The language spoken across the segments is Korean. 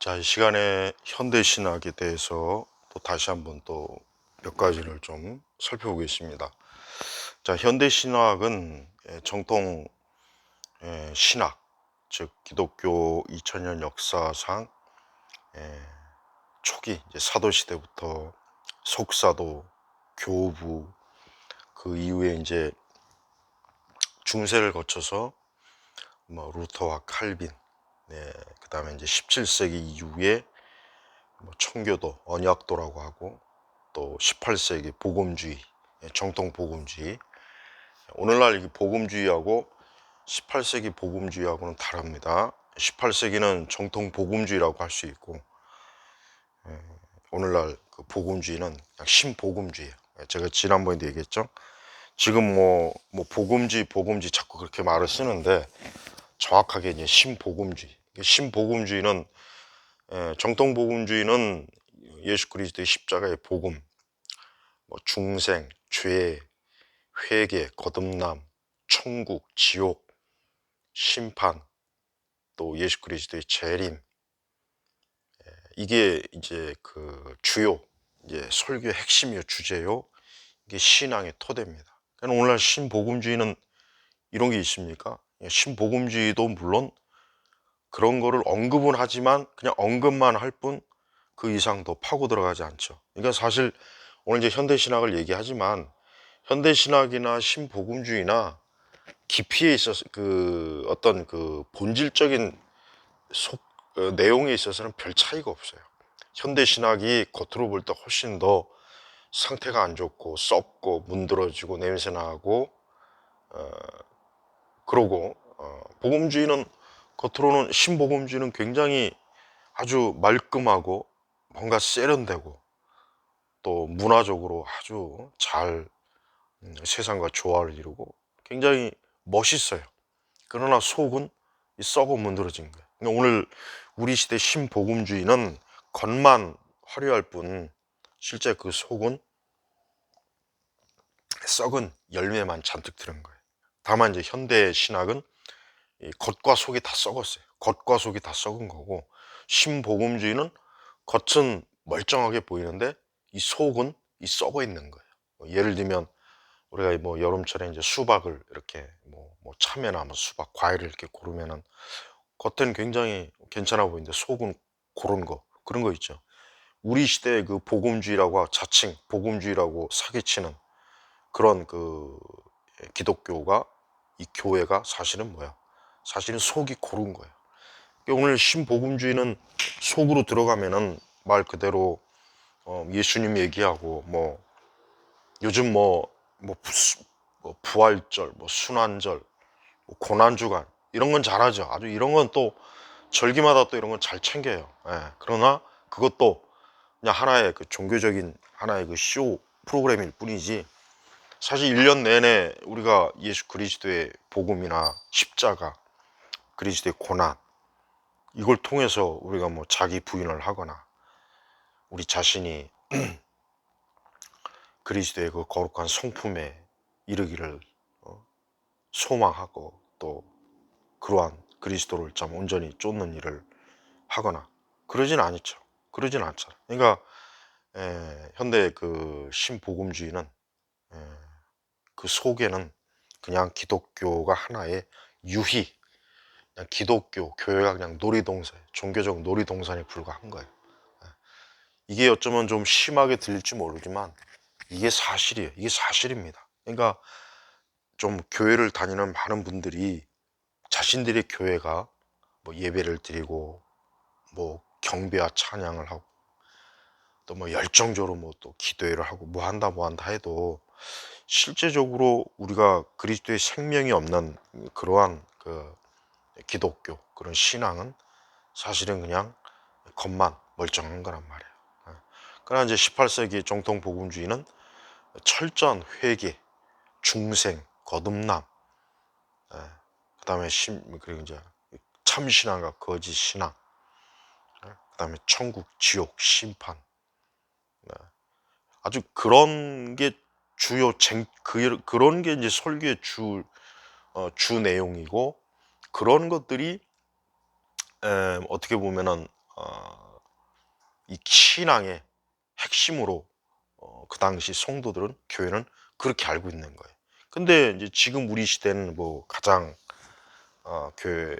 자, 이 시간에 현대 신학에 대해서 또 다시 한번 또 몇 가지를 좀 살펴보겠습니다. 자, 현대 신학은 정통 신학, 즉 기독교 2000년 역사상 초기 이제 사도 시대부터 속사도, 교부, 그 이후에 이제 중세를 거쳐서 뭐 루터와 칼빈, 그다음에 이제 17세기 이후에 뭐 청교도, 언약도라고 하고 또 18세기 복음주의, 정통 복음주의. 오늘날 이 복음주의하고 18세기 복음주의하고는 다릅니다. 18세기는 정통 복음주의라고 할 수 있고, 오늘날 그 복음주의는 그냥 신복음주의예요. 제가 지난번에도 얘기했죠. 지금 뭐 복음주의 자꾸 그렇게 말을 쓰는데 정확하게 이제 신복음주의. 신복음주의는 정통 복음주의는 예수 그리스도의 십자가의 복음, 뭐 중생, 죄, 회개, 거듭남, 천국, 지옥, 심판, 또 예수 그리스도의 재림, 이게 이제 그 주요 이제 설교의 핵심이요, 주제요. 이게 신앙의 토대입니다. 그러니까 오늘날 신복음주의는 이런 게 있습니까? 신복음주의도 물론 그런 거를 언급은 하지만 그냥 언급만 할 뿐 그 이상 더 파고 들어가지 않죠. 그러니까 사실 오늘 이제 현대신학을 얘기하지만 현대신학이나 신복음주의나 깊이에 있어서 그 어떤 그 본질적인 내용에 있어서는 별 차이가 없어요. 현대신학이 겉으로 볼 때 훨씬 더 상태가 안 좋고 썩고 문드러지고 냄새나고 그러고 복음주의는 겉으로는 신복음주의는 굉장히 아주 말끔하고 뭔가 세련되고 또 문화적으로 아주 잘 세상과 조화를 이루고 굉장히 멋있어요. 그러나 속은 썩어 문드러진 거예요. 그러니까 오늘 우리 시대 신복음주의는 겉만 화려할 뿐 실제 그 속은 썩은 열매만 잔뜩 들은 거예요. 다만 이제 현대 신학은 겉과 속이 다 썩었어요. 겉과 속이 다 썩은 거고, 신복음주의는 겉은 멀쩡하게 보이는데 이 속은 썩어 있는 거예요. 예를 들면 우리가 뭐 여름철에 이제 수박을 이렇게 뭐 참외나 뭐 수박, 과일을 이렇게 고르면은 겉에는 굉장히 괜찮아 보이는데 속은 그런 거, 그런 거 있죠. 우리 시대의 그 복음주의라고 자칭 복음주의라고 사기치는 그런 그 기독교가, 이 교회가 사실은 뭐야? 사실은 속이 고른 거예요. 오늘 신복음주의는 속으로 들어가면은 말 그대로 예수님 얘기하고 뭐 요즘 뭐 부활절, 뭐 순환절, 뭐 고난주간 이런 건 잘하죠. 아주 이런 건 또 절기마다 또 이런 건 잘 챙겨요. 그러나 그것도 그냥 하나의 그 종교적인 하나의 그 쇼 프로그램일 뿐이지 사실 1년 내내 우리가 예수 그리스도의 복음이나 십자가, 그리스도의 고난 이걸 통해서 우리가 뭐 자기 부인을 하거나 우리 자신이 그리스도의 그 거룩한 성품에 이르기를 소망하고 또 그러한 그리스도를 참 온전히 쫓는 일을 하거나 그러진 않죠. 그러진 않잖아요. 그러니까 현대 그 신복음주의는 그 속에는 그냥 기독교가 하나의 유희, 그냥 기독교, 교회가 그냥 놀이동산, 종교적 놀이동산에 불과한 거예요. 이게 어쩌면 좀 심하게 들릴지 모르지만 이게 사실이에요. 이게 사실입니다. 그러니까 좀 교회를 다니는 많은 분들이 자신들의 교회가 뭐 예배를 드리고 뭐 경배와 찬양을 하고 또 뭐 열정적으로 뭐 또 기도회를 하고 뭐 한다 해도 실제적으로 우리가 그리스도의 생명이 없는 그러한 그 기독교 그런 신앙은 사실은 그냥 겉만 멀쩡한 거란 말이에요. 그러나 이제 18세기 정통 복음주의는 철저한 회개, 중생, 거듭남, 그다음에 그리고 이제 참신앙과 거짓 신앙, 그다음에 천국, 지옥, 심판, 아주 그런 게 주요 그런 게 이제 설교의 주 내용이고 그런 것들이 어떻게 보면은 이 신앙의 핵심으로 그 당시 성도들은 교회는 그렇게 알고 있는 거예요. 근데 이제 지금 우리 시대는 뭐 가장 교회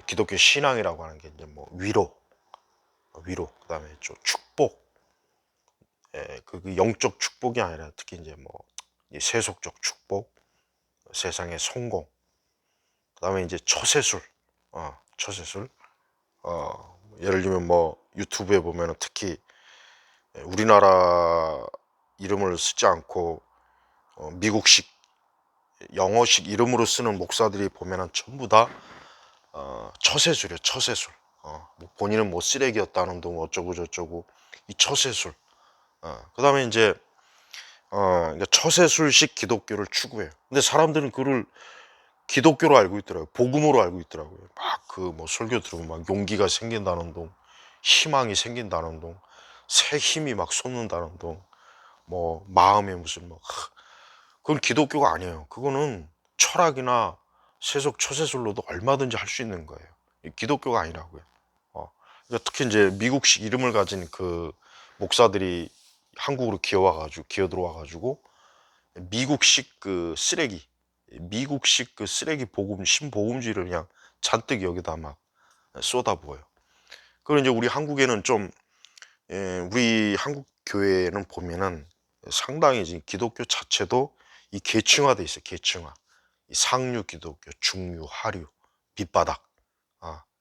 기독교 신앙이라고 하는 게 이제 뭐 위로 그다음에 좀 축복, 그 영적 축복이 아니라 특히 이제 뭐 이 세속적 축복, 세상의 성공, 그다음에 이제 처세술, 처세술, 예를 들면 뭐 유튜브에 보면은 특히 우리나라 이름을 쓰지 않고 미국식 영어식 이름으로 쓰는 목사들이 보면은 전부 다 처세술이에요. 처세술. 뭐 본인은 뭐 쓰레기였다는 둥 어쩌고 저쩌고 이 처세술. 그다음에 이제 그러니까 처세술식 기독교를 추구해요. 근데 사람들은 그를 기독교로 알고 있더라고요. 복음으로 알고 있더라고요. 막 그 뭐 설교 들으면 막 용기가 생긴다는 둥, 희망이 생긴다는 둥, 새 힘이 막 솟는다는 둥, 뭐 마음에 무슨 뭐 그건 기독교가 아니에요. 그거는 철학이나 세속 처세술로도 얼마든지 할 수 있는 거예요. 기독교가 아니라고요. 그러니까 특히 이제 미국식 이름을 가진 그 목사들이 한국으로 기어 들어와가지고 미국식 그 쓰레기, 미국식 그 쓰레기 신복음주의를 그냥 잔뜩 여기다 막 쏟아부어요. 그리고 이제 우리 한국에는 좀, 우리 한국 교회는 보면은 상당히 지금 기독교 자체도 이 계층화돼 있어요. 계층화. 이 상류 기독교, 중류, 하류, 밑바닥.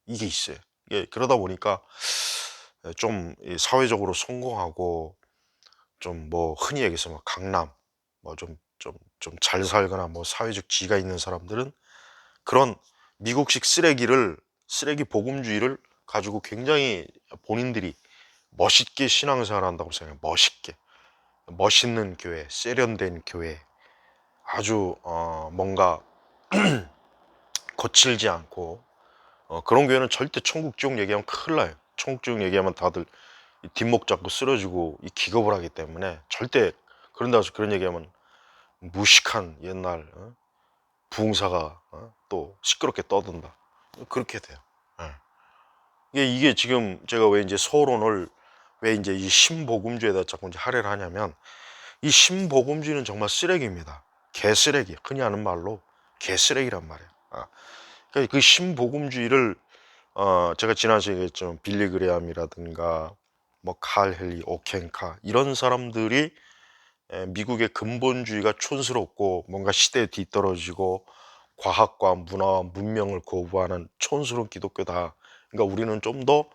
이게 있어요. 이게 그러다 보니까 좀 사회적으로 성공하고 좀 뭐 흔히 얘기해서 뭐 강남, 뭐 좀 잘 살거나 뭐 사회적 지위가 있는 사람들은 그런 미국식 쓰레기 복음주의를 가지고 굉장히 본인들이 멋있게 신앙생활 한다고 생각해요. 멋있게. 멋있는 교회, 세련된 교회, 아주 뭔가 거칠지 않고 그런 교회는 절대 천국 지옥 얘기하면 큰일 나요. 천국 지옥 얘기하면 다들 이 뒷목 잡고 쓰러지고 이 기겁을 하기 때문에 절대 그런 데서 그런 얘기하면 무식한 옛날 부흥사가 또 시끄럽게 떠든다. 그렇게 돼요. 예. 이게 지금 제가 왜 이제 서론을 왜 이제 이 신복음주의에다 자꾸 이제 할애를 하냐면 이 신복음주의는 정말 쓰레기입니다. 개쓰레기, 흔히 하는 말로 개쓰레기란 말이에요. 그러니까 그 신복음주의를 제가 지난 시간에 얘기했지만 빌리 그레함이라든가 뭐 칼 헨리 오켄카 이런 사람들이 미국의 근본주의가 촌스럽고 뭔가 시대에 뒤떨어지고 과학과 문화와 문명을 거부하는 촌스러운 기독교다. 그러니까 우리는 좀 더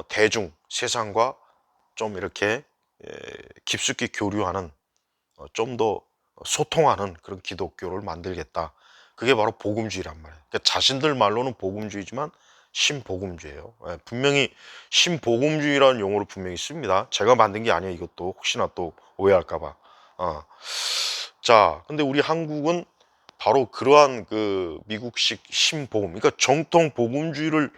대중 세상과 좀 이렇게 깊숙이 교류하는 좀 더 소통하는 그런 기독교를 만들겠다. 그게 바로 복음주의란 말이에요. 그러니까 자신들 말로는 복음주의지만 신복음주의예요. 분명히 신복음주의라는 용어를 분명히 씁니다. 제가 만든 게 아니에요. 이것도 혹시나 또 오해할까봐. 자, 근데 우리 한국은 바로 그러한 그 미국식 신복음, 그러니까 정통 복음주의를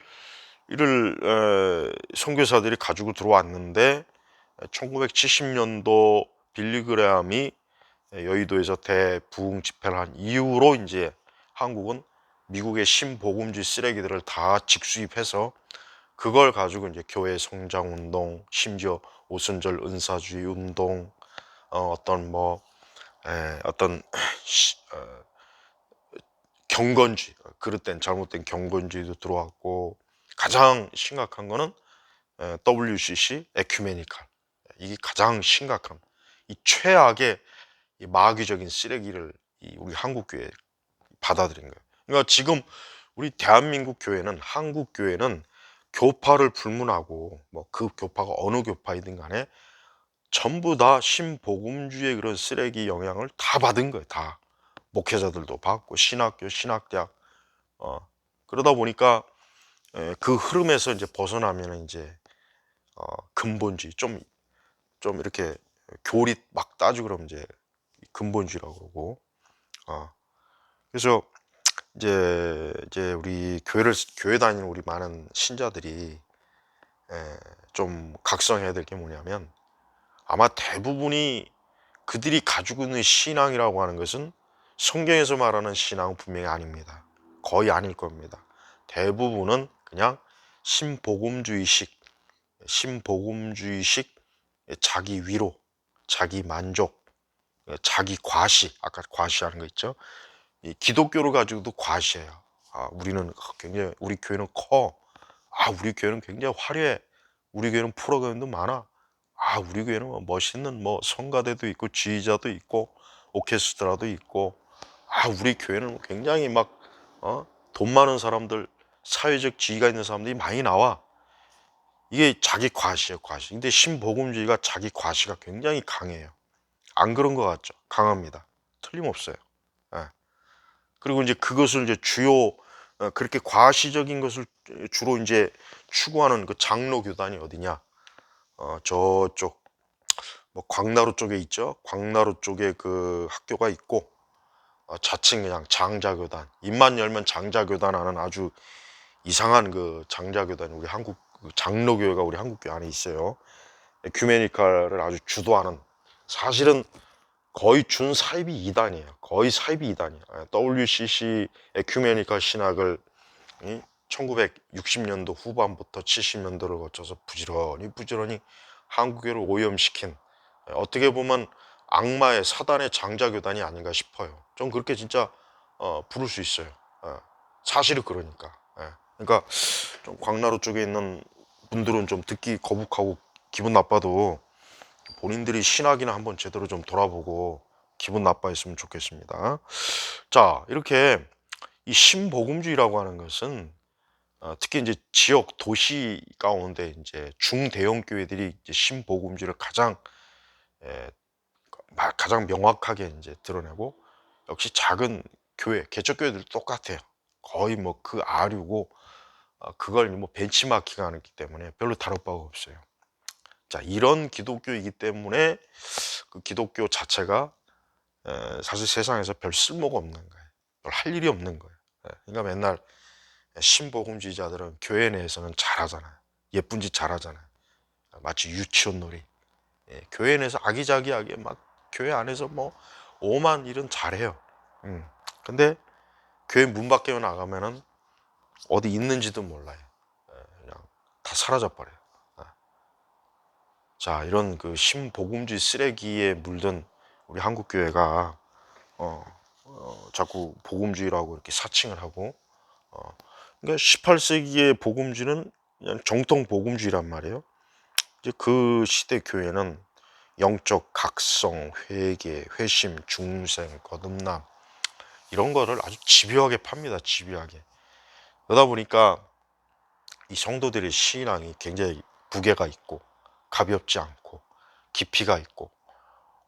선교사들이 가지고 들어왔는데 1970년도 빌리 그레함이 여의도에서 대부흥 집회를 한 이후로 이제 한국은 미국의 신복음주의 쓰레기들을 다 직수입해서 그걸 가지고 이제 교회 성장 운동, 심지어 오순절 은사주의 운동, 어떤 뭐 어떤 경건주의, 그릇된 잘못된 경건주의도 들어왔고 가장 심각한 거는 WCC 에큐메니칼, 이게 가장 심각한 이 최악의 이 마귀적인 쓰레기를 우리 한국 교회에 받아들인 거예요. 그러니까 지금 우리 대한민국 교회는, 한국 교회는 교파를 불문하고 뭐 그 교파가 어느 교파이든 간에 전부 다 신복음주의의 그런 쓰레기 영향을 다 받은 거예요. 다 목회자들도 받고 신학교, 신학대학. 그러다 보니까 그 흐름에서 이제 벗어나면 이제 근본주의, 좀 이렇게 교리 막 따지고 그러면 근본주의라고 그러고. 그래서 이제 우리 교회 다니는 우리 많은 신자들이 좀 각성해야 될 게 뭐냐면, 아마 대부분이 그들이 가지고 있는 신앙이라고 하는 것은 성경에서 말하는 신앙은 분명히 아닙니다. 거의 아닐 겁니다. 대부분은 그냥 신복음주의식 신복음주의식 자기 위로, 자기 만족, 자기 과시, 아까 과시하는 거 있죠. 이 기독교를 가지고도 과시해요. 우리는 굉장히, 우리 교회는 커. 우리 교회는 굉장히 화려해. 우리 교회는 프로그램도 많아. 우리 교회는 뭐 멋있는 뭐 성가대도 있고 지휘자도 있고 오케스트라도 있고, 우리 교회는 굉장히 막 돈 많은 사람들, 사회적 지위가 있는 사람들이 많이 나와. 이게 자기 과시예요, 과시. 근데 신복음주의가 자기 과시가 굉장히 강해요. 안 그런 것 같죠? 강합니다. 틀림없어요. 예. 그리고 이제 그것을 이제 그렇게 과시적인 것을 주로 이제 추구하는 그 장로 교단이 어디냐? 저쪽 뭐 광나루 쪽에 있죠. 광나루 쪽에 그 학교가 있고, 자칭 그냥 장자교단, 입만 열면 장자교단 하는 아주 이상한 그 장자교단이 우리 한국 그 장로교회가 우리 한국교회 안에 있어요. 에큐메니카를 아주 주도하는, 사실은 거의 준사이비 이단이에요. 거의 사이비 이단이에요. WCC 에큐메니카 신학을 1960년도 후반부터 70년도를 거쳐서 부지런히 한국교를 오염시킨, 어떻게 보면 악마의 사단의 장자교단이 아닌가 싶어요. 좀 그렇게 진짜 부를 수 있어요. 사실은 그러니까. 그러니까 좀 광나루 쪽에 있는 분들은 좀 듣기 거북하고 기분 나빠도 본인들이 신학이나 한번 제대로 좀 돌아보고 기분 나빠했으면 좋겠습니다. 자, 이렇게 이 신복음주의라고 하는 것은 특히 이제 지역 도시 가운데 이제 중대형 교회들이 이제 신복음주의를 에, 가장 명확하게 이제 드러내고, 역시 작은 교회, 개척교회들 똑같아요. 거의 뭐 그 아류고, 그걸 뭐 벤치마킹 하기 때문에 별로 다를 바가 없어요. 자, 이런 기독교이기 때문에 그 기독교 자체가 사실 세상에서 별 쓸모가 없는 거예요. 별 할 일이 없는 거예요. 그러니까 맨날 신복음주의자들은 교회 내에서는 잘하잖아요. 예쁜 짓 잘하잖아요. 마치 유치원 놀이. 교회 내에서 아기자기하게 막 교회 안에서 뭐 오만 일은 잘해요. 근데 교회 문 밖에 나가면은 어디 있는지도 몰라요. 그냥 다 사라져 버려요. 자, 이런 그 신복음주의 쓰레기에 물든 우리 한국 교회가 자꾸 복음주의라고 이렇게 사칭을 하고, 그러니까 18세기의 복음주의는 그냥 정통 복음주의란 말이에요. 이제 그 시대 교회는 영적 각성, 회개, 회심, 중생, 거듭남, 이런 거를 아주 집요하게 팝니다. 집요하게. 그러다 보니까 이 성도들의 신앙이 굉장히 무게가 있고 가볍지 않고 깊이가 있고,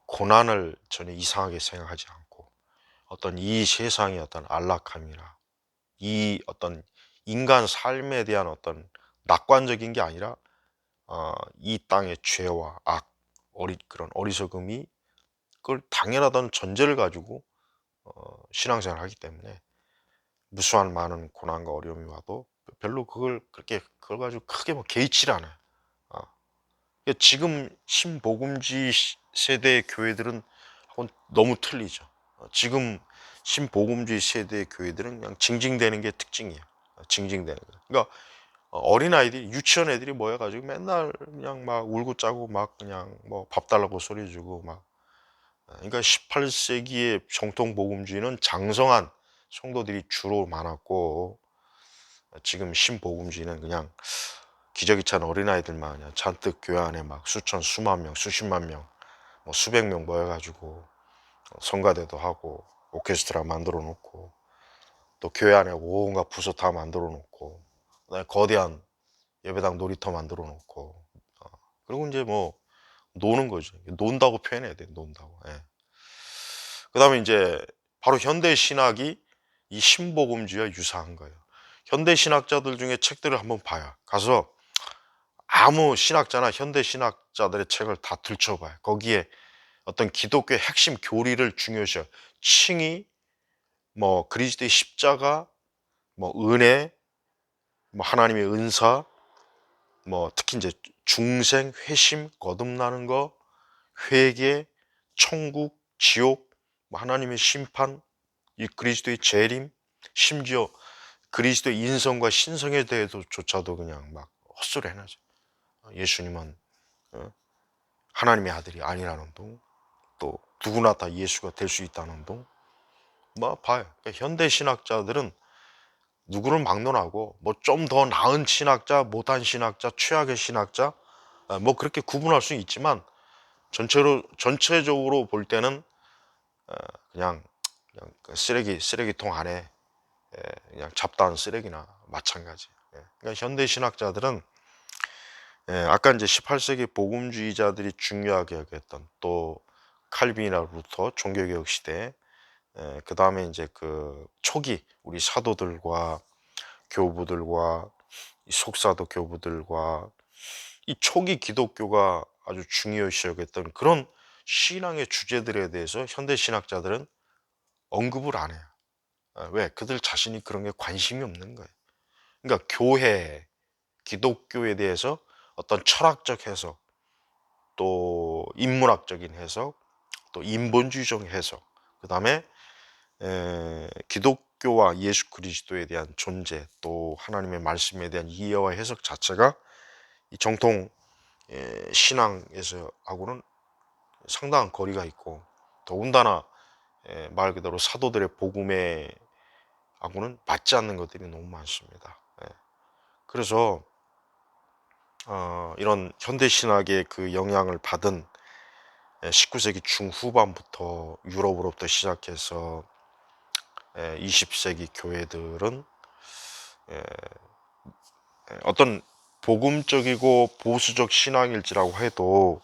고난을 전혀 이상하게 생각하지 않고, 어떤 이 세상의 어떤 안락함이나 이 어떤 인간 삶에 대한 어떤 낙관적인 게 아니라 이 땅의 죄와 악, 그런 어리석음이 그걸 당연하다는 전제를 가지고 신앙생활을 하기 때문에 무수한 많은 고난과 어려움이 와도 별로 그걸 가지고 크게 뭐 개의치를 않아요. 어. 그러니까 지금 신복음주의 세대의 교회들은 하고는 너무 틀리죠. 지금 신복음주의 세대의 교회들은 그냥 징징대는 게 특징이에요. 징징대는 거. 그러니까 어린아이들이, 유치원 애들이 모여가지고 맨날 그냥 막 울고 짜고 막 그냥 뭐 밥 달라고 소리 주고 막. 그러니까 18세기의 정통 복음주의는 장성한 성도들이 주로 많았고, 지금 신복음주의는 그냥 기저귀 찬 어린아이들만 그냥 잔뜩 교회 안에 막 수천, 수만 명, 수십만 명, 뭐 수백 명 모여가지고 성가대도 하고 오케스트라 만들어 놓고, 또 교회 안에 온갖 부서 다 만들어 놓고, 그다음에 거대한 예배당 놀이터 만들어 놓고, 그리고 이제 뭐 노는 거죠. 논다고 표현해야 돼, 논다고. 예. 그다음에 이제 바로 현대 신학이 이 신복음주의와 유사한 거예요. 현대 신학자들 중에 책들을 한번 봐요. 가서 아무 신학자나 현대 신학자들의 책을 다 들춰봐요. 거기에 어떤 기독교의 핵심 교리를 중요시해요. 칭의, 뭐 그리스도의 십자가, 뭐 은혜, 뭐 하나님의 은사, 뭐 특히 이제 중생, 회심, 거듭나는 거, 회개, 천국, 지옥, 뭐 하나님의 심판, 이 그리스도의 재림, 심지어 그리스도의 인성과 신성에 대해서조차도 그냥 막 헛소리 해나죠. 예수님은 하나님의 아들이 아니라는 둥, 또 누구나 다 예수가 될 수 있다는 둥, 뭐 봐요. 그러니까 현대 신학자들은 누구를 막론하고 뭐 좀 더 나은 신학자, 못한 신학자, 최악의 신학자, 뭐 그렇게 구분할 수 있지만 전체적으로 볼 때는 그냥 그 쓰레기통 안에 그냥 잡다한 쓰레기나 마찬가지. 그러니까 현대 신학자들은 아까 이제 18세기 복음주의자들이 중요하게 여겼던 또 칼빈이나 루터 종교개혁 시대, 그 다음에 이제 그 초기 우리 사도들과 교부들과 이 속사도 교부들과 이 초기 기독교가 아주 중요시 여겼던 그런 신앙의 주제들에 대해서 현대 신학자들은 언급을 안 해요. 왜? 그들 자신이 그런 게 관심이 없는 거예요. 그러니까 교회, 기독교에 대해서 어떤 철학적 해석, 또 인문학적인 해석, 또 인본주의적 해석, 그 다음에 기독교와 예수 그리스도에 대한 존재, 또 하나님의 말씀에 대한 이해와 해석 자체가 이 정통 신앙에서 하고는 상당한 거리가 있고, 더군다나 말 그대로 사도들의 복음에 하고는 맞지 않는 것들이 너무 많습니다. 그래서 이런 현대 신학의 그 영향을 받은 19세기 중후반부터 유럽으로부터 시작해서 20세기 교회들은 어떤 복음적이고 보수적 신앙일지라고 해도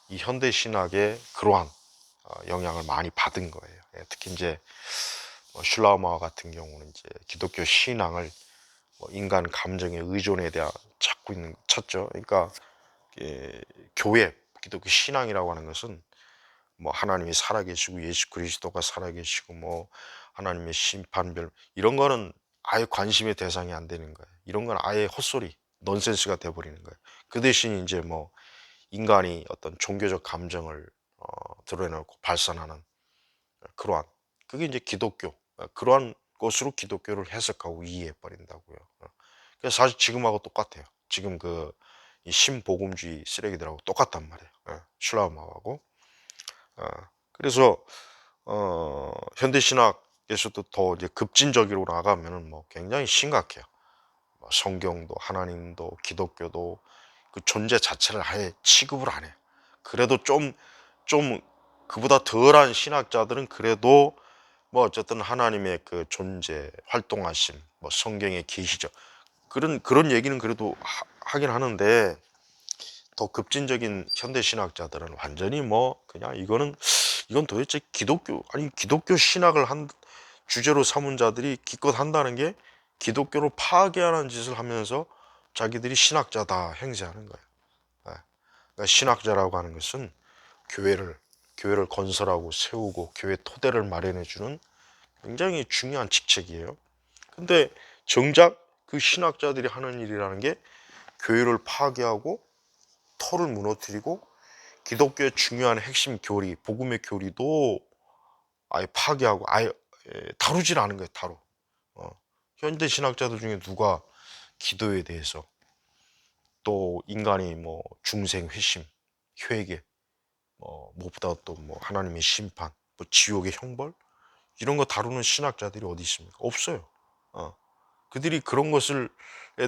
이 현대 신학의 그러한 영향을 많이 받은 거예요. 특히 이제 슐라우마우 같은 경우는 이제 기독교 신앙을 인간 감정의 의존에 대한 찾죠. 그러니까 교회, 기독교 신앙이라고 하는 것은 뭐 하나님이 살아계시고 예수 그리스도가 살아계시고 뭐 하나님의 심판별 이런 거는 아예 관심의 대상이 안 되는 거예요. 이런 건 아예 헛소리, 넌센스가 돼버리는 거예요. 그 대신 이제 뭐 인간이 어떤 종교적 감정을 드러내놓고 발산하는 그러한 그게 이제 기독교, 그러한 것으로 기독교를 해석하고 이해해 버린다고요. 그래서 사실 지금하고 똑같아요. 지금 그 이 신복음주의 쓰레기들하고 똑같단 말이에요. 슐라우마우하고. 그래서 현대 신학에서도 더 이제 급진적으로 나가면은 뭐 굉장히 심각해요. 뭐 성경도 하나님도 기독교도 그 존재 자체를 아예 취급을 안 해요. 그래도 좀 그보다 덜한 신학자들은 그래도 뭐 어쨌든 하나님의 그 존재, 활동하심, 뭐 성경의 계시죠. 그런 얘기는 그래도 하긴 하는데, 더 급진적인 현대 신학자들은 완전히 뭐 그냥 이건 도대체 기독교 신학을 한 주제로 삼은 자들이 기껏 한다는 게 기독교를 파괴하는 짓을 하면서 자기들이 신학자다 행세하는 거예요. 그러니까 신학자라고 하는 것은 교회를 건설하고 세우고 교회 토대를 마련해 주는 굉장히 중요한 직책이에요. 근데 정작 그 신학자들이 하는 일이라는 게 교회를 파괴하고 터를 무너뜨리고 기독교의 중요한 핵심 교리, 복음의 교리도 아예 파괴하고 아예 다루질 않은 거예요, 다루. 현대 신학자들 중에 누가 기도에 대해서 또 인간이 뭐 중생 회심, 회개, 무엇보다 또 뭐 하나님의 심판, 뭐 지옥의 형벌 이런 거 다루는 신학자들이 어디 있습니까? 없어요. 그들이 그런 것을에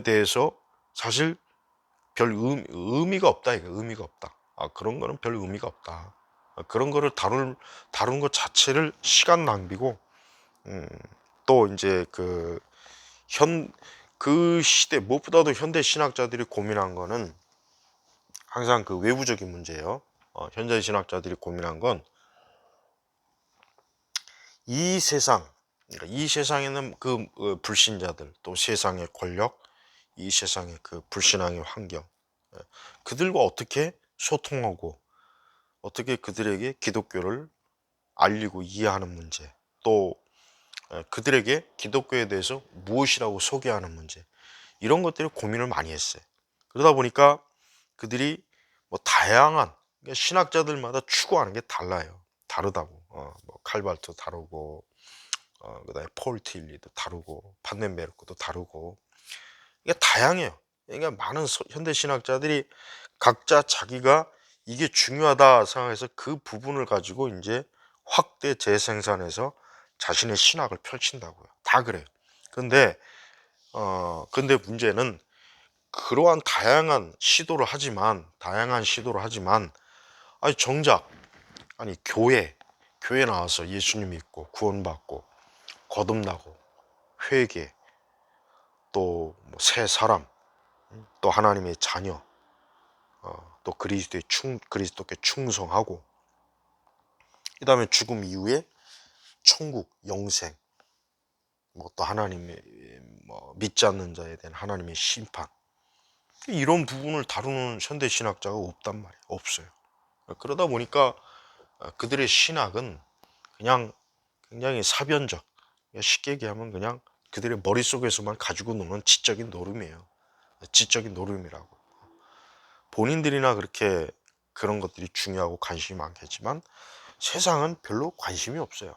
대해서 사실 별 의미가 없다 이거 의미가 없다. 그런 거는 별 의미가 없다. 그런 거를 다루는 것 자체를 시간 낭비고, 또 이제 그 시대 무엇보다도 현대 신학자들이 고민한 거는 항상 그 외부적인 문제예요. 현대 신학자들이 고민한 건 이 세상, 그러니까 이 세상에는 그 불신자들, 또 세상의 권력, 이 세상의 그 불신앙의 환경, 그들과 어떻게 소통하고 어떻게 그들에게 기독교를 알리고 이해하는 문제, 또 그들에게 기독교에 대해서 무엇이라고 소개하는 문제, 이런 것들을 고민을 많이 했어요. 그러다 보니까 그들이 뭐 다양한, 그러니까 신학자들마다 추구하는 게 달라요. 다르다고. 뭐 칼발트 다르고, 그다음에 폴 틸리도 다르고, 판넨베르크도 다르고, 이게 다양해요. 그러니까 많은 현대 신학자들이 각자 자기가 이게 중요하다 생각해서 그 부분을 가지고 이제 확대 재생산해서 자신의 신학을 펼친다고요. 다 그래요. 근데 문제는 그러한 다양한 시도를 하지만 아니 정작 아니 교회 나와서 예수님 믿고 구원받고 거듭나고 회개 또 뭐 새 사람 또 하나님의 자녀 또 그리스도께 충성하고 그다음에 죽음 이후에 천국 영생 뭐 또 하나님의 뭐 믿지 않는 자에 대한 하나님의 심판 이런 부분을 다루는 현대 신학자가 없단 말이에요. 없어요. 그러다 보니까 그들의 신학은 그냥 굉장히 사변적, 쉽게 얘기하면 그냥 그들의 머릿속에서만 가지고 노는 지적인 노름이에요. 지적인 노름이라고. 본인들이나 그렇게 그런 것들이 중요하고 관심이 많겠지만 세상은 별로 관심이 없어요.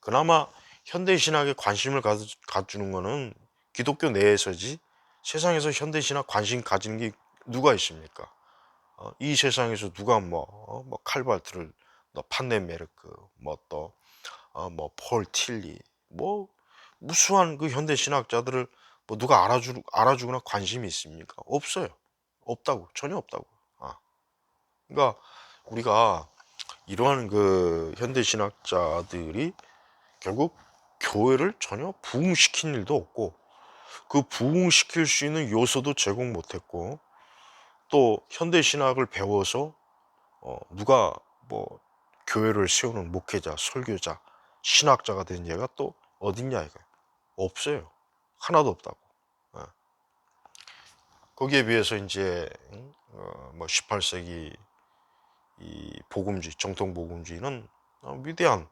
그나마 현대신학에 관심을 가주는 거는 기독교 내에서지 세상에서 현대신학 관심 가지는 게 누가 있습니까? 이 세상에서 누가 뭐 칼발트를 판네 메르크 뭐 폴 틸리 뭐 무수한 그 현대 신학자들을 뭐 누가 알아주거나 관심이 있습니까? 없어요. 없다고 전혀 없다고. 그러니까 우리가 이러한 그 현대 신학자들이 결국 교회를 전혀 부흥시킨 일도 없고 그 부흥시킬 수 있는 요소도 제공 못했고 또 현대 신학을 배워서 누가 뭐 교회를 세우는 목회자, 설교자, 신학자가 된 예가 또 어딨냐 이거 없어요. 하나도 없다고. 예. 거기에 비해서 이제 뭐 18세기 이 복음주의, 정통 복음주의는 위대한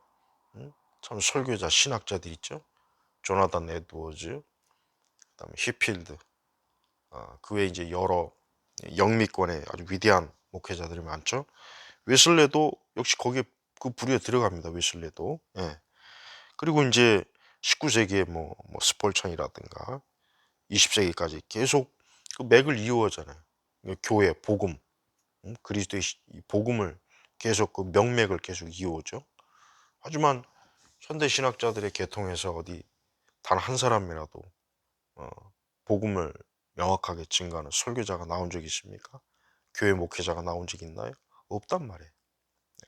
참 설교자, 신학자들 있죠. 조나단 에드워즈, 그다음에 히필드, 그 외에 이제 여러 영미권의 아주 위대한 목회자들이 많죠. 웨슬레도 역시 거기에 그 부류에 들어갑니다. 웨슬레도. 예. 그리고 이제 19세기에 뭐 스폴천이라든가 20세기까지 계속 그 맥을 이어오잖아요. 교회, 복음, 그리스도의 이 복음을 계속 그 명맥을 계속 이어오죠. 하지만 현대 신학자들의 계통에서 어디 단 한 사람이라도 어, 복음을 명확하게 증거하는 설교자가 나온 적이 있습니까? 교회 목회자가 나온 적이 있나요? 없단 말이에요.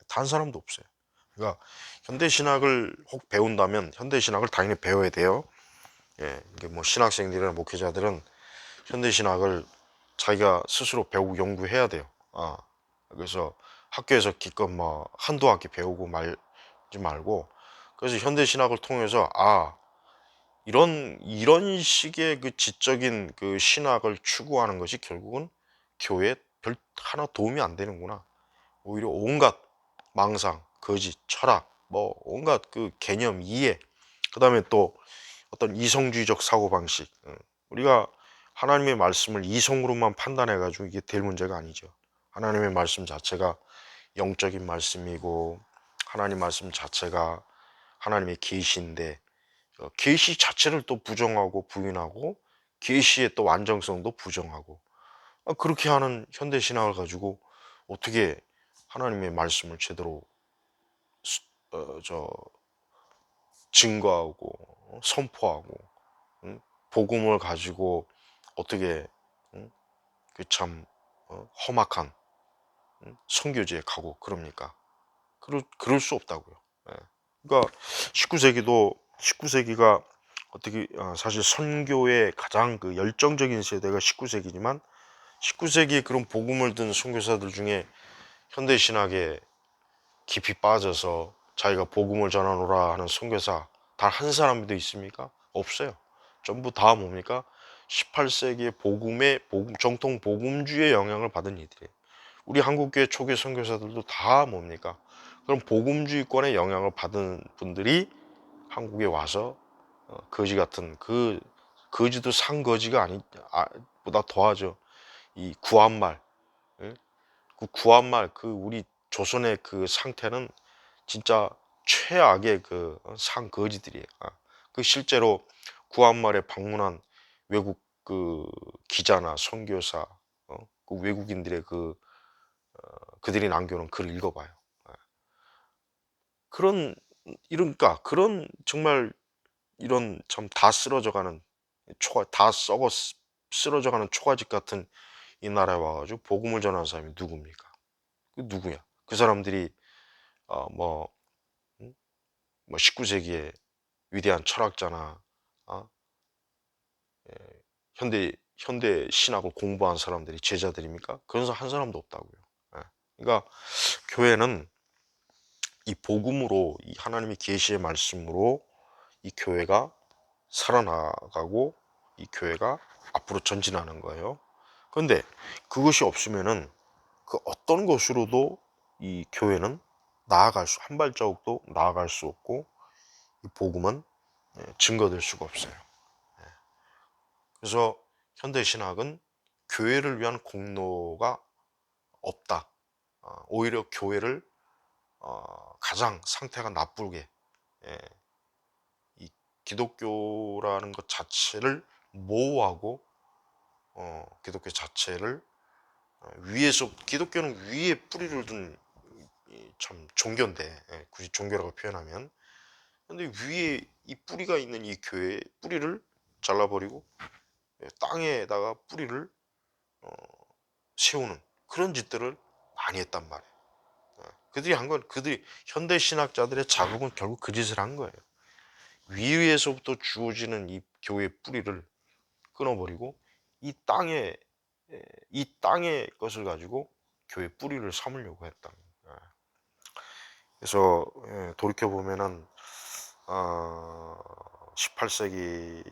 단 사람도 없어요. 그러니까 현대 신학을 혹 배운다면 현대 신학을 당연히 배워야 돼요. 예, 이게 뭐 신학생들이나 목회자들은 현대 신학을 자기가 스스로 배우고 연구해야 돼요. 그래서 학교에서 기껏 뭐 한두 학기 배우고 말지 말고 그래서 현대 신학을 통해서 이런 식의 그 지적인 그 신학을 추구하는 것이 결국은 교회에 별 하나 도움이 안 되는구나. 오히려 온갖 망상, 거짓, 철학, 뭐 온갖 그 개념 이해, 그다음에 또 어떤 이성주의적 사고방식. 우리가 하나님의 말씀을 이성으로만 판단해가지고 이게 될 문제가 아니죠. 하나님의 말씀 자체가 영적인 말씀이고 하나님 말씀 자체가 하나님의 계시인데 계시 자체를 또 부정하고 부인하고 계시의 또 완전성도 부정하고 그렇게 하는 현대 신학을 가지고 어떻게 하나님의 말씀을 제대로 저 증거하고 선포하고 복음을 가지고 어떻게 그참 험악한 선교지에 가고 그럽니까? 그럴 수 없다고요. 예. 그러니까 19세기가 어떻게 사실 선교의 가장 그 열정적인 세대가 19세기지만 19세기에 그런 복음을 든 선교사들 중에 현대 신학에 깊이 빠져서 자기가 복음을 전하노라 하는 선교사 단 한 사람도 있습니까? 없어요. 전부 다 뭡니까? 18세기의 정통 복음주의 영향을 받은 이들이에요. 우리 한국교회 초기 선교사들도 다 뭡니까? 그럼 복음주의권의 영향을 받은 분들이 한국에 와서 거지 같은 그 거지도 상거지가 보다 더하죠. 이 구한말, 예? 그 구한말 그 우리 조선의 그 상태는 진짜 최악의 그 상거지들이에요. 그 실제로 구한말에 방문한 외국 그 기자나 선교사, 그 외국인들의 그들이 남겨놓은 글을 읽어봐요. 예. 그런 그러니까 그런 정말 이런 참 다 쓰러져가는 초가 다 썩어 쓰러져가는 초가집 같은 이 나라에 와가지고 복음을 전하는 사람이 누굽니까? 그 누구야? 그 사람들이 뭐, 음? 뭐 19세기에 위대한 철학자나 어? 예, 현대 신학을 공부한 사람들이 제자들입니까? 그런 사람 한 사람도 없다고요. 예. 그러니까 교회는 이 복음으로 이 하나님의 계시의 말씀으로 이 교회가 살아나가고 이 교회가 앞으로 전진하는 거예요. 그런데 그것이 없으면은 그 어떤 것으로도 이 교회는 한 발자국도 나아갈 수 없고 이 복음은 증거될 수가 없어요. 그래서 현대 신학은 교회를 위한 공로가 없다. 오히려 교회를 가장 상태가 나쁘게, 예, 이 기독교라는 것 자체를 모호하고 기독교 자체를 위에서 기독교는 위에 뿌리를 둔 참 종교인데, 굳이 종교라고 표현하면, 근데 위에 이 뿌리가 있는 이 교회의 뿌리를 잘라버리고 땅에다가 뿌리를 어, 세우는 그런 짓들을 많이 했단 말이에요. 그들이 한 건 그들이 현대 신학자들의 작업은 결국 그 짓을 한 거예요. 위에서부터 주어지는 이 교회의 뿌리를 끊어버리고 이 땅에 이 땅의 것을 가지고 교회 뿌리를 삼으려고 했다. 그래서 돌이켜 보면은 18세기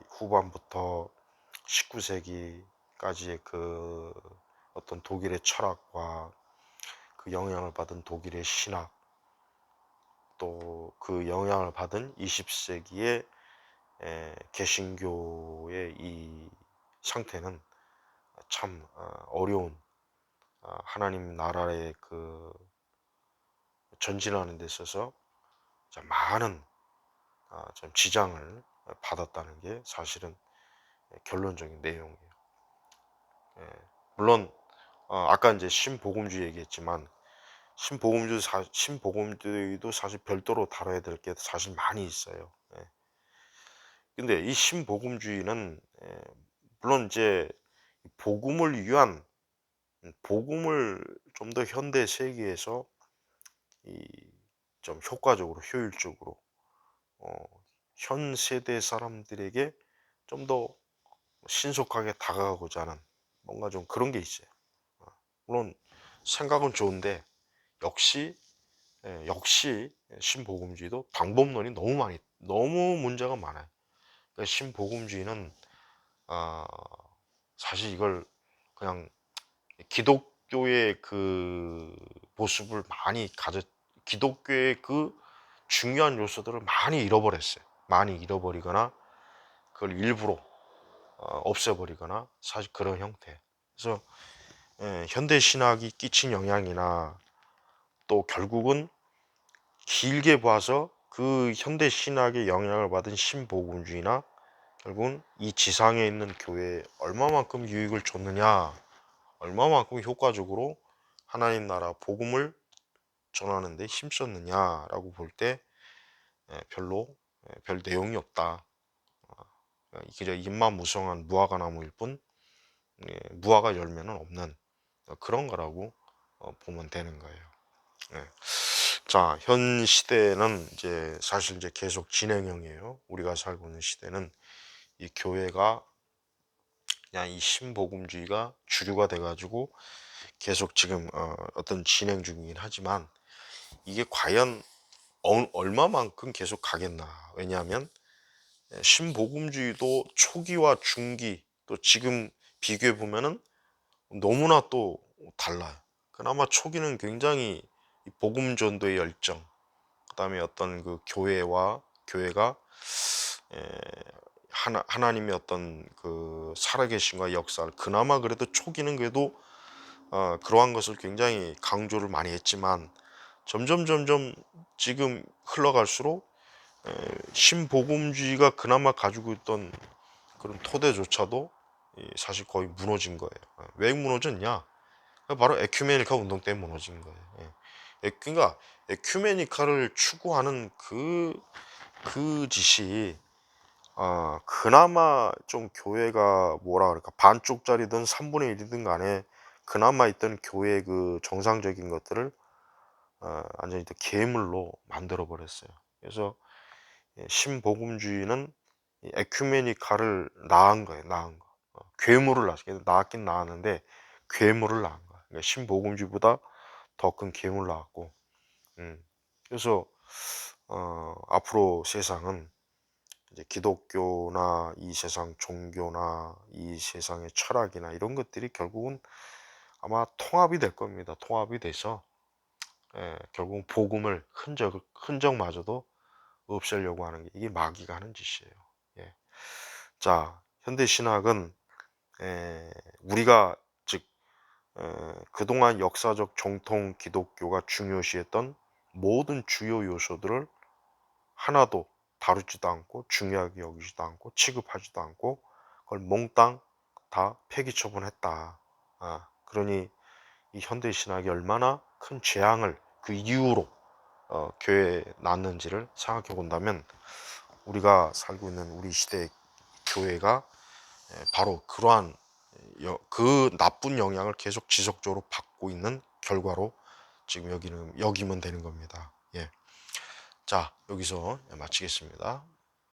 후반부터 19세기까지의 그 어떤 독일의 철학과 그 영향을 받은 독일의 신학, 또 그 영향을 받은 20세기의 개신교의 이 상태는 참 어려운 하나님 나라의 그 전진하는 데 있어서 많은 좀 지장을 받았다는 게 사실은 결론적인 내용이에요. 물론 아까 이제 신복음주의 얘기했지만 신복음주의도 사실 별도로 다뤄야 될 게 사실 많이 있어요. 근데 이 신복음주의는 물론 이제 복음을 위한 복음을 좀 더 현대 세계에서 좀 효과적으로 효율적으로 어, 현 세대 사람들에게 좀 더 신속하게 다가가고자 하는 뭔가 좀 그런 게 있어요. 물론 생각은 좋은데 역시 역시 신복음주의도 방법론이 너무 문제가 많아요. 그러니까 신복음주의는 아, 사실 이걸 그냥 기독교의 그 모습을 기독교의 그 중요한 요소들을 많이 잃어버렸어요. 많이 잃어버리거나 그걸 일부러 없애버리거나 사실 그런 형태. 그래서 현대 신학이 끼친 영향이나 또 결국은 길게 봐서 그 현대 신학의 영향을 받은 신복음주의나 결국은 이 지상에 있는 교회에 얼마만큼 유익을 줬느냐, 얼마만큼 효과적으로 하나님 나라 복음을 전하는 데 힘썼느냐라고 볼 때 별 내용이 없다. 그저 입만 무성한 무화과 나무일 뿐 무화과 열매는 없는 그런 거라고 보면 되는 거예요. 자, 현 시대는 이제 사실 이제 계속 진행형이에요. 우리가 살고 있는 시대는 이 교회가 그냥 이 신복음주의가 주류가 돼가지고 계속 지금 어떤 진행 중이긴 하지만 이게 과연 얼마만큼 계속 가겠나. 왜냐하면 신복음주의도 초기와 중기 또 지금 비교해 보면은 너무나 또 달라요. 그나마 초기는 굉장히 복음 전도의 열정, 그다음에 어떤 그 교회가 하나님의 어떤 그 살아계신과 역사를 그나마 그래도 초기는 그래도 그러한 것을 굉장히 강조를 많이 했지만 점점 지금 흘러갈수록 신복음주의가 그나마 가지고 있던 그런 토대조차도 사실 거의 무너진 거예요. 왜 무너졌냐? 바로 에큐메니카 운동 때문에 무너진 거예요. 그러니까 에큐메니카를 추구하는 그 짓이 그나마 좀 교회가 뭐라 그럴까 반쪽짜리든 3분의 1이든 간에 그나마 있던 교회의 그 정상적인 것들을 완전히 또 괴물로 만들어 버렸어요. 그래서 신복음주의는 이 에큐메니카를 낳은 거예요. 낳은 거. 괴물을 낳았어요. 낳았긴 낳았는데 괴물을 낳은 거야. 그러니까 신복음주의보다 더 큰 괴물 낳았고, 그래서 앞으로 세상은 이제 기독교나 이 세상 종교나 이 세상의 철학이나 이런 것들이 결국은 아마 통합이 될 겁니다. 통합이 돼서 결국은 복음을 흔적마저도 없애려고 하는 게 이게 마귀가 하는 짓이에요. 예. 자, 현대 신학은 우리가 즉 그동안 역사적 정통 기독교가 중요시했던 모든 주요 요소들을 하나도 다루지도 않고 중요하게 여기지도 않고 취급하지도 않고 그걸 몽땅 다 폐기 처분했다. 그러니 이 현대 신학이 얼마나 큰 재앙을 그 이후로 교회에 낳는지를 생각해 본다면 우리가 살고 있는 우리 시대의 교회가 바로 그러한 그 나쁜 영향을 계속 지속적으로 받고 있는 결과로 지금 여기면 되는 겁니다. 예. 자, 여기서 마치겠습니다.